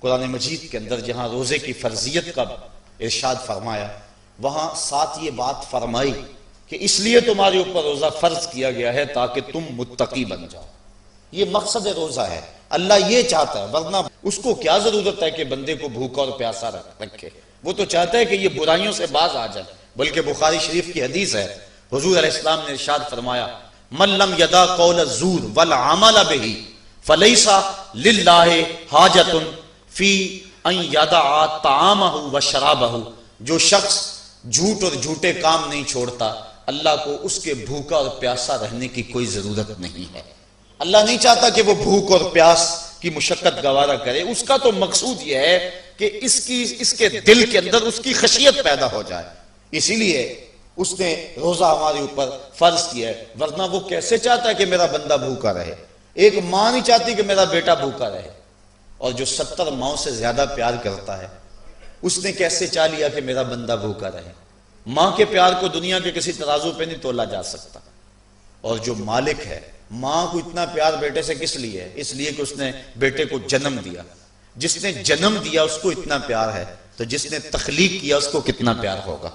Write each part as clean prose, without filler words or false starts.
قرآن مجید کے اندر جہاں روزے کی فرضیت کا ارشاد فرمایا، وہاں ساتھ یہ بات فرمائی کہ اس لیے تمہارے اوپر روزہ فرض کیا گیا ہے تاکہ تم متقی بن جاؤ۔ یہ مقصد روزہ ہے، اللہ یہ چاہتا ہے، ورنہ اس کو کیا ضرورت ہے کہ بندے کو بھوکا اور پیاسا رکھے؟ وہ تو چاہتا ہے کہ یہ برائیوں سے باز آ جائے۔ بلکہ بخاری شریف کی حدیث ہے، حضور علیہ السلام نے ارشاد فرمایا، من لم یدع قول الزور والعمل به فلیس للہ حاجۃ فی ان یدع طعامہ وشرابہ، جو شخص جھوٹ اور جھوٹے کام نہیں چھوڑتا، اللہ کو اس کے بھوکا اور پیاسا رہنے کی کوئی ضرورت نہیں ہے۔ اللہ نہیں چاہتا کہ وہ بھوک اور پیاس کی مشقت گوارا کرے، اس کا تو مقصود یہ ہے کہ اس کے دل کے اندر اس کی خشیت پیدا ہو جائے، اسی لیے اس نے روزہ ہمارے اوپر فرض کیا ہے۔ ورنہ وہ کیسے چاہتا ہے کہ میرا بندہ بھوکا رہے؟ ایک ماں نہیں چاہتی کہ میرا بیٹا بھوکا رہے، اور جو 70 ماؤں سے زیادہ پیار کرتا ہے اس نے کیسے چاہ لیا کہ میرا بندہ بھوکا رہے؟ ماں کے پیار کو دنیا کے کسی ترازو پہ نہیں تولا جا سکتا۔ اور جو مالک ہے، ماں کو اتنا پیار بیٹے سے کس لیے ہے؟ اس لیے کہ اس نے بیٹے کو جنم دیا۔ جس نے جنم دیا اس کو اتنا پیار ہے، تو جس نے تخلیق کیا اس کو کتنا پیار ہوگا؟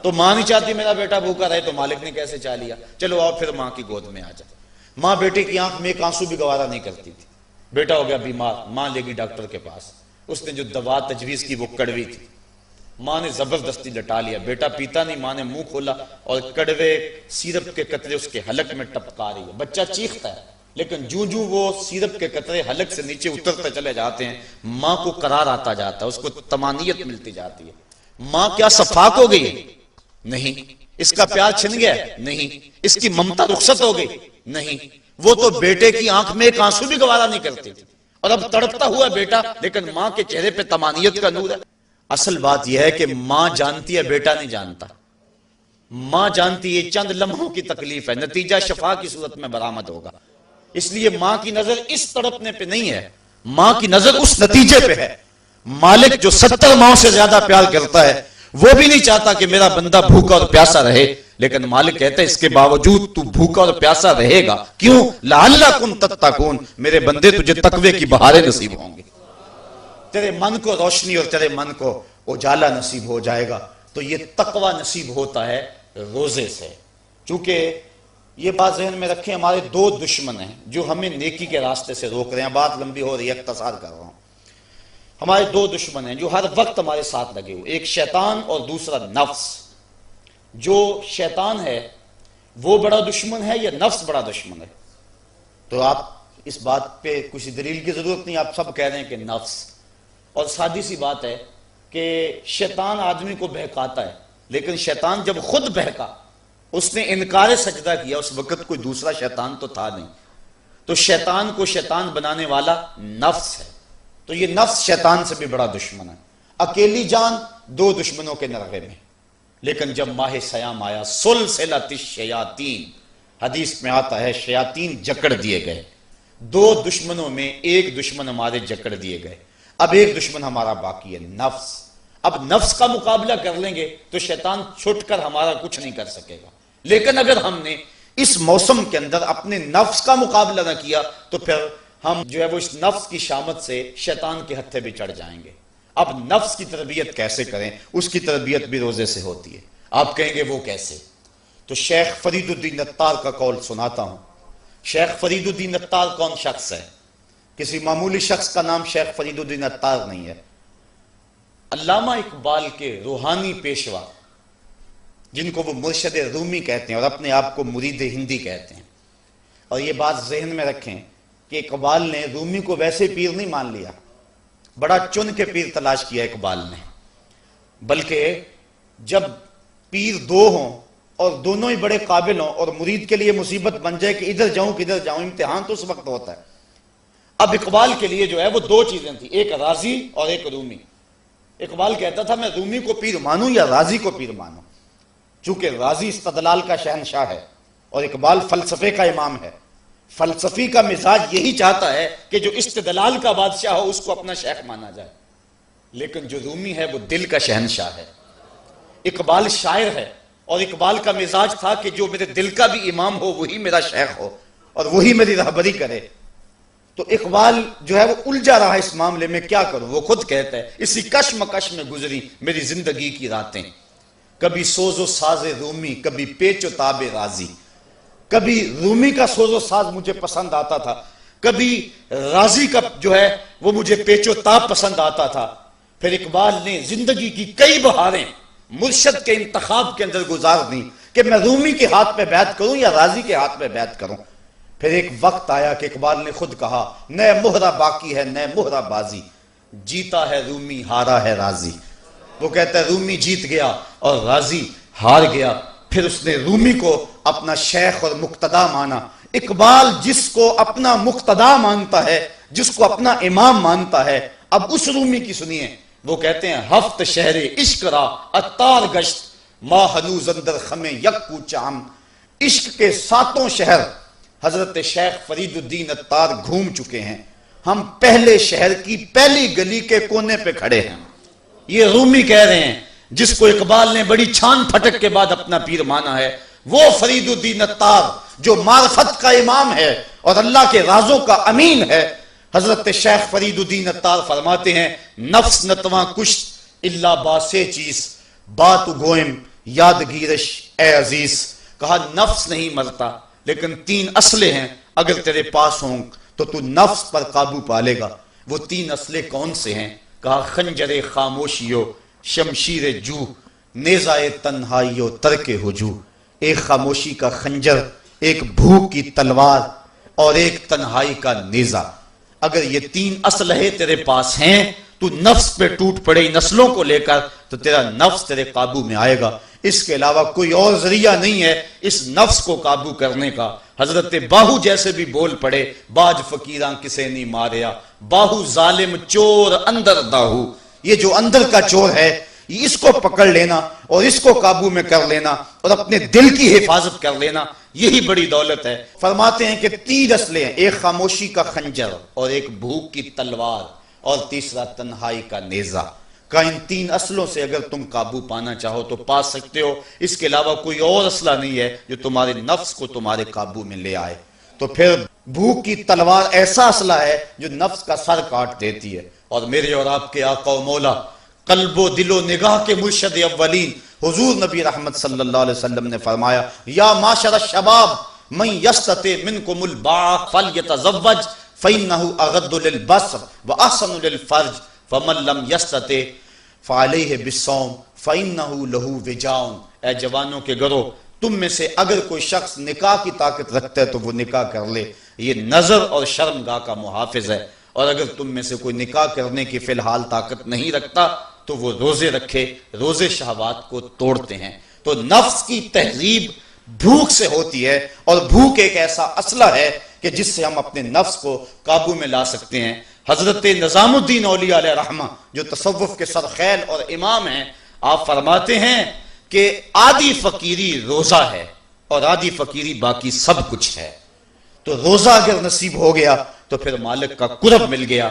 تو ماں نہیں چاہتی میرا بیٹا بھوکا رہے، تو مالک نے کیسے چاہ لیا؟ چلو آؤ پھر ماں کی گود میں آ جائے۔ ماں بیٹے کی آنکھ میں ایک آنسو بھی گوارا نہیں کرتی تھی۔ بیٹا ہو گیا بیمار، ماں لے گی ڈاکٹر کے پاس، اس نے جو دوا تجویز کی وہ کڑوی تھی، ماں نے زبردستی لٹا لیا، بیٹا پیتا نہیں، ماں نے منہ کھولا اور کڑوے سیرپ کے قطرے اس کے حلق میں ٹپکا رہی ہے۔ بچہ چیختا ہے، لیکن جو وہ سیرپ کے قطرے حلق سے نیچے اترتے چلے جاتے ہیں، ماں کو قرار آتا جاتا ہے، اس کو طمانینت ملتی جاتی ہے۔ ماں کیا صفاق ہو گئی؟ نہیں۔ اس کا پیار چھن گیا؟ نہیں۔ اس کی ممتا رخصت ہو گئی؟ نہیں۔ وہ تو بیٹے کی آنکھ میں ایک آنسو بھی گوارا نہیں کرتی تھی، اور اب تڑپتا ہوا بیٹا، لیکن ماں کے چہرے پہ طمانینت کا نور ہے۔ اصل بات یہ ہے کہ ماں جانتی ہے، بیٹا نہیں جانتا۔ ماں جانتی ہے چند لمحوں کی تکلیف ہے، نتیجہ شفا کی صورت میں برآمد ہوگا۔ اس لیے ماں کی نظر اس تڑپنے پہ نہیں ہے، ماں کی نظر اس نتیجے پہ ہے۔ مالک جو 70 ماؤں سے زیادہ پیار کرتا ہے، وہ بھی نہیں چاہتا کہ میرا بندہ بھوکا اور پیاسا رہے، لیکن مالک کہتا ہے اس کے باوجود تو بھوکا اور پیاسا رہے گا، کیوں؟ لعلکم تتقون، میرے بندے تجھے تقوی کی بہاریں نصیب ہوں گی، تیرے من کو روشنی اور تیرے من کو اجالا نصیب ہو جائے گا۔ تو یہ تقوی نصیب ہوتا ہے روزے سے۔ چونکہ یہ بات ذہن میں رکھیں، ہمارے 2 دشمن ہیں جو ہمیں نیکی کے راستے سے روک رہے ہیں۔ بات لمبی ہو رہی ہے، اختصار کر رہا ہوں۔ ہمارے 2 دشمن ہیں جو ہر وقت ہمارے ساتھ لگے ہوئے، ایک شیطان اور دوسرا نفس۔ جو شیطان ہے وہ بڑا دشمن ہے یا نفس بڑا دشمن ہے؟ تو آپ اس بات پہ کسی دلیل کی ضرورت نہیں، آپ سب کہہ رہے ہیں کہ نفس۔ اور سادی سی بات ہے کہ شیطان آدمی کو بہکاتا ہے، لیکن شیطان جب خود بہکا، اس نے انکار سجدہ کیا، اس وقت کوئی دوسرا شیطان تو تھا نہیں۔ تو شیطان کو شیطان بنانے والا نفس ہے، تو یہ نفس شیطان سے بھی بڑا دشمن ہے۔ اکیلی جان 2 دشمنوں کے نرغے میں، لیکن جب ماہ سیام آیا، سلسلۃ الشیاطین، حدیث میں آتا ہے شیاطین جکڑ دیے گئے۔ 2 دشمنوں میں ایک دشمن ہمارے جکڑ دیے گئے، اب ایک دشمن ہمارا باقی ہے، نفس۔ اب نفس کا مقابلہ کر لیں گے تو شیطان چھٹ کر ہمارا کچھ نہیں کر سکے گا، لیکن اگر ہم نے اس موسم کے اندر اپنے نفس کا مقابلہ نہ کیا تو پھر ہم جو ہے وہ اس نفس کی شامت سے شیطان کے ہتھے بھی چڑھ جائیں گے۔ اب نفس کی تربیت کیسے کریں؟ اس کی تربیت بھی روزے سے ہوتی ہے۔ آپ کہیں گے وہ کیسے؟ تو شیخ فرید الدین عطار کا قول سناتا ہوں۔ شیخ فرید الدین عطار کون شخص ہے؟ کسی معمولی شخص کا نام شیخ فرید الدین عطار نہیں ہے۔ علامہ اقبال کے روحانی پیشوا، جن کو وہ مرشد رومی کہتے ہیں اور اپنے آپ کو مرید ہندی کہتے ہیں۔ اور یہ بات ذہن میں رکھیں کہ اقبال نے رومی کو ویسے پیر نہیں مان لیا، بڑا چن کے پیر تلاش کیا اقبال نے، بلکہ جب پیر 2 ہوں اور دونوں ہی بڑے قابل ہوں اور مرید کے لیے مصیبت بن جائے کہ ادھر جاؤں کدھر جاؤں، امتحان تو اس وقت ہوتا ہے۔ اب اقبال کے لیے جو ہے وہ 2 چیزیں تھیں، ایک راضی اور ایک رومی۔ اقبال کہتا تھا میں رومی کو پیر مانوں یا راضی کو پیر مانوں، چونکہ راضی استدلال کا شہنشاہ ہے اور اقبال فلسفے کا امام ہے۔ فلسفی کا مزاج یہی چاہتا ہے کہ جو استدلال کا بادشاہ ہو اس کو اپنا شیخ مانا جائے، لیکن جو رومی ہے وہ دل کا شہنشاہ ہے۔ اقبال شاعر ہے اور اقبال کا مزاج تھا کہ جو میرے دل کا بھی امام ہو وہی میرا شیخ ہو اور وہی میری رہبری کرے۔ تو اقبال جو ہے وہ الجھا رہا ہے اس معاملے میں، کیا کروں؟ وہ خود کہتا ہے اسی کشمکش میں گزری میری زندگی کی راتیں، کبھی سوز و ساز رومی، کبھی پیچ و تاب رازی۔ کبھی رومی کا سوز و ساز مجھے پسند آتا تھا، کبھی رازی کا جو ہے وہ مجھے پیچ و تاب پسند آتا تھا۔ پھر اقبال نے زندگی کی کئی بہاریں مرشد کے انتخاب کے اندر گزار دیں کہ میں رومی کے ہاتھ پہ بیعت کروں یا رازی کے ہاتھ پہ بیعت کروں۔ پھر ایک وقت آیا کہ اقبال نے خود کہا نئے مہرہ باقی ہے نئے مہرہ بازی، جیتا ہے رومی ہارا ہے رازی۔ وہ کہتا ہے رومی جیت گیا اور رازی ہار گیا۔ پھر اس نے رومی کو اپنا شیخ اور مقتدا مانا۔ اقبال جس کو اپنا مقتدا مانتا ہے، جس کو اپنا امام مانتا ہے، اب اس رومی کی سنیے، وہ کہتے ہیں ہفت شہر عشق را اتار گشت ما ہنوز اندر خمیں یک کوچہ ہم۔ عشق کے 7 شہر حضرت شیخ فرید الدین اتار گھوم چکے ہیں، ہم پہلے شہر کی پہلی گلی کے کونے پہ کھڑے ہیں۔ یہ رومی کہہ رہے ہیں جس کو اقبال نے بڑی چھان پھٹک کے بعد اپنا پیر مانا ہے، وہ فرید الدین اتار جو معرفت کا امام ہے اور اللہ کے رازوں کا امین ہے۔ حضرت شیخ فرید الدین اتار فرماتے ہیں نفس نتواں کشت اللہ باسے چیز بات گوئم یادگیرش اے عزیز۔ کہا نفس نہیں مرتا لیکن 3 اسلحے ہیں، اگر تیرے پاس ہوں تو تو نفس پر قابو پالے گا۔ وہ 3 اسلحے کون سے ہیں؟ کہا خنجر خاموشیو شمشیر جو نیزائے تنہائیو ترک ہجو۔ ایک خاموشی کا خنجر، ایک بھوک کی تلوار اور ایک تنہائی کا نیزہ۔ اگر یہ 3 اسلحے تیرے پاس ہیں تو نفس پہ ٹوٹ پڑے نسلوں کو لے کر تو تیرا نفس تیرے قابو میں آئے گا۔ اس کے علاوہ کوئی اور ذریعہ نہیں ہے اس نفس کو قابو کرنے کا۔ حضرت باہو جیسے بھی بول پڑے باج فقیراں کسے نہیں ماریا، باہو ظالم چور اندر داہو۔ یہ جو اندر کا چور ہے اس کو پکڑ لینا اور اس کو قابو میں کر لینا اور اپنے دل کی حفاظت کر لینا، یہی بڑی دولت ہے۔ فرماتے ہیں کہ 3 اسلحے ہیں، ایک خاموشی کا خنجر اور ایک بھوک کی تلوار اور تیسرا تنہائی کا نیزہ۔ کہ ان 3 اسلحوں سے اگر تم قابو پانا چاہو تو پا سکتے ہو، اس کے علاوہ کوئی اور اسلحہ نہیں ہے جو تمہارے نفس کو تمہارے قابو میں لے آئے۔ تو پھر بھوک کی تلوار ایسا اسلحہ ہے جو نفس کا سر کاٹ دیتی ہے۔ اور میرے اور آپ کے آقا و مولا قلب و دل و نگاہ کے مرشد اولین حضور نبی رحمت صلی اللہ علیہ وسلم نے فرمایا یا معاشر الشباب من یستطع منکم الباء فلیتزوج فإنہ اغض للبصر واحسن للفرج فمن لم یستطع فعلیہ بالصوم فإنہ لہ وجاء۔ اے جوانوں کے گروہ، تم میں سے اگر کوئی شخص نکاح کی طاقت رکھتا ہے تو وہ نکاح کر لے، یہ نظر اور شرمگاہ کا محافظ ہے۔ اور اگر تم میں سے کوئی نکاح کرنے کی فی الحال طاقت نہیں رکھتا تو وہ روزے رکھے، روزے شہوات کو توڑتے ہیں۔ تو نفس کی تہذیب بھوک سے ہوتی ہے، اور بھوک ایک ایسا اسلحہ ہے کہ جس سے ہم اپنے نفس کو قابو میں لا سکتے ہیں۔ حضرت نظام الدین اولیاء علیہ رحمہ جو تصوف کے سرخیل اور امام ہیں، آپ فرماتے ہیں کہ آدھی فقیری روزہ ہے اور آدھی فقیری باقی سب کچھ ہے۔ تو روزہ اگر نصیب ہو گیا تو پھر مالک کا قرب مل گیا۔